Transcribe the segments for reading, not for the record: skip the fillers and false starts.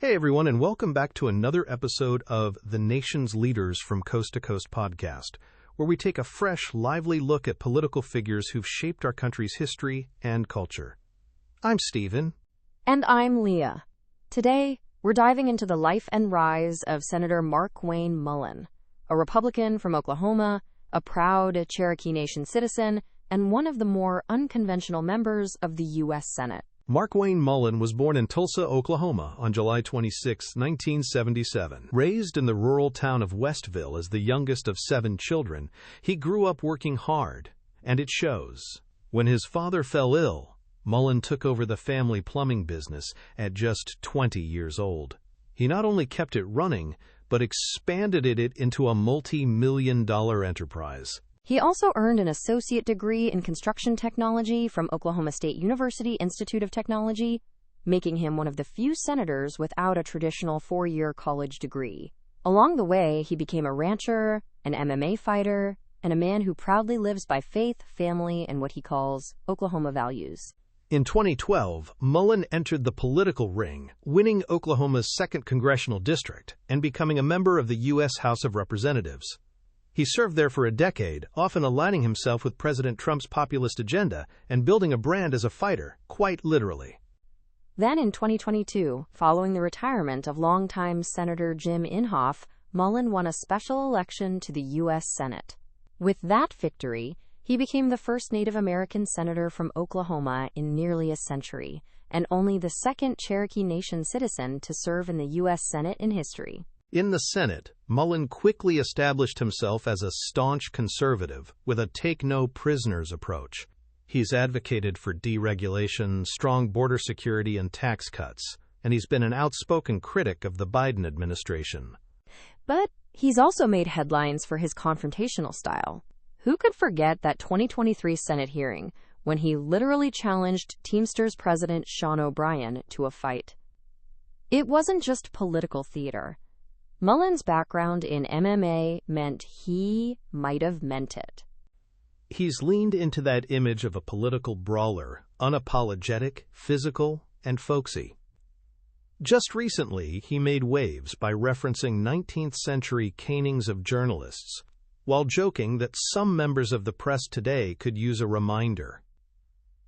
Hey everyone, and welcome back to another episode of The Nation's Leaders from Coast to Coast podcast, where we take a fresh, lively look at political figures who've shaped our country's history and culture. I'm Stephen. And I'm Leah. Today, we're diving into the life and rise of Senator Markwayne Mullin, a Republican from Oklahoma, a proud Cherokee Nation citizen, and one of the more unconventional members of the U.S. Senate. Markwayne Mullin was born in Tulsa, Oklahoma on July 26, 1977. Raised in the rural town of Westville as the youngest of 7 children, he grew up working hard, and it shows. When his father fell ill, Mullin took over the family plumbing business at just 20 years old. He not only kept it running, but expanded it into a multi-million-dollar enterprise. He also earned an associate degree in construction technology from Oklahoma State University Institute of Technology, making him one of the few senators without a traditional 4-year college degree. Along the way, he became a rancher, an MMA fighter, and a man who proudly lives by faith, family, and what he calls Oklahoma values. In 2012, Mullin entered the political ring, winning Oklahoma's 2nd congressional district and becoming a member of the U.S. House of Representatives. He served there for a decade, often aligning himself with President Trump's populist agenda and building a brand as a fighter, quite literally. Then in 2022, following the retirement of longtime Senator Jim Inhofe, Mullin won a special election to the U.S. Senate. With that victory, he became the first Native American senator from Oklahoma in nearly a century, and only the 2nd Cherokee Nation citizen to serve in the U.S. Senate in history. In the Senate, Mullin quickly established himself as a staunch conservative with a take-no-prisoners approach. He's advocated for deregulation, strong border security, and tax cuts, and he's been an outspoken critic of the Biden administration. But he's also made headlines for his confrontational style. Who could forget that 2023 Senate hearing when he literally challenged Teamsters President Sean O'Brien to a fight? It wasn't just political theater. Mullin's background in MMA meant he might have meant it. He's leaned into that image of a political brawler, unapologetic, physical, and folksy. Just recently, he made waves by referencing 19th century canings of journalists, while joking that some members of the press today could use a reminder.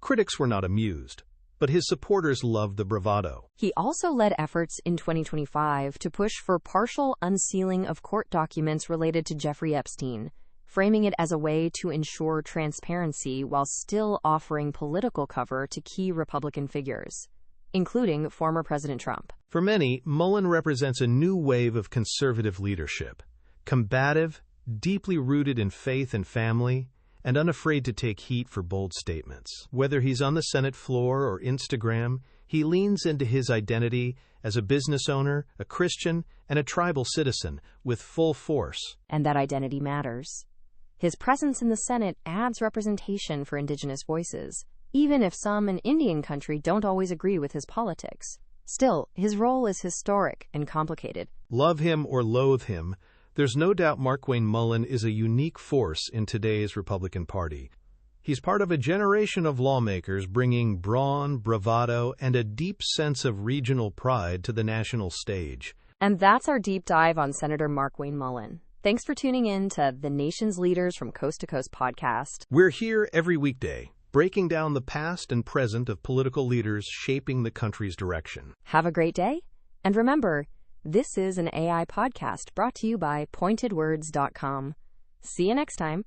Critics were not amused, but his supporters loved the bravado. He also led efforts in 2025 to push for partial unsealing of court documents related to Jeffrey Epstein, framing it as a way to ensure transparency while still offering political cover to key Republican figures, including former President Trump. For many, Mullin represents a new wave of conservative leadership, combative, deeply rooted in faith and family, and unafraid to take heat for bold statements. Whether he's on the Senate floor or Instagram, he leans into his identity as a business owner, a Christian, and a tribal citizen with full force. And that identity matters. His presence in the Senate adds representation for Indigenous voices, even if some in Indian country don't always agree with his politics. Still, his role is historic and complicated. Love him or loathe him, there's no doubt Markwayne Mullin is a unique force in today's Republican Party. He's part of a generation of lawmakers bringing brawn, bravado, and a deep sense of regional pride to the national stage. And that's our deep dive on Senator Markwayne Mullin. Thanks for tuning in to The Nation's Leaders from Coast to Coast podcast. We're here every weekday, breaking down the past and present of political leaders shaping the country's direction. Have a great day, and remember, this is an AI podcast brought to you by pointedwords.com. See you next time.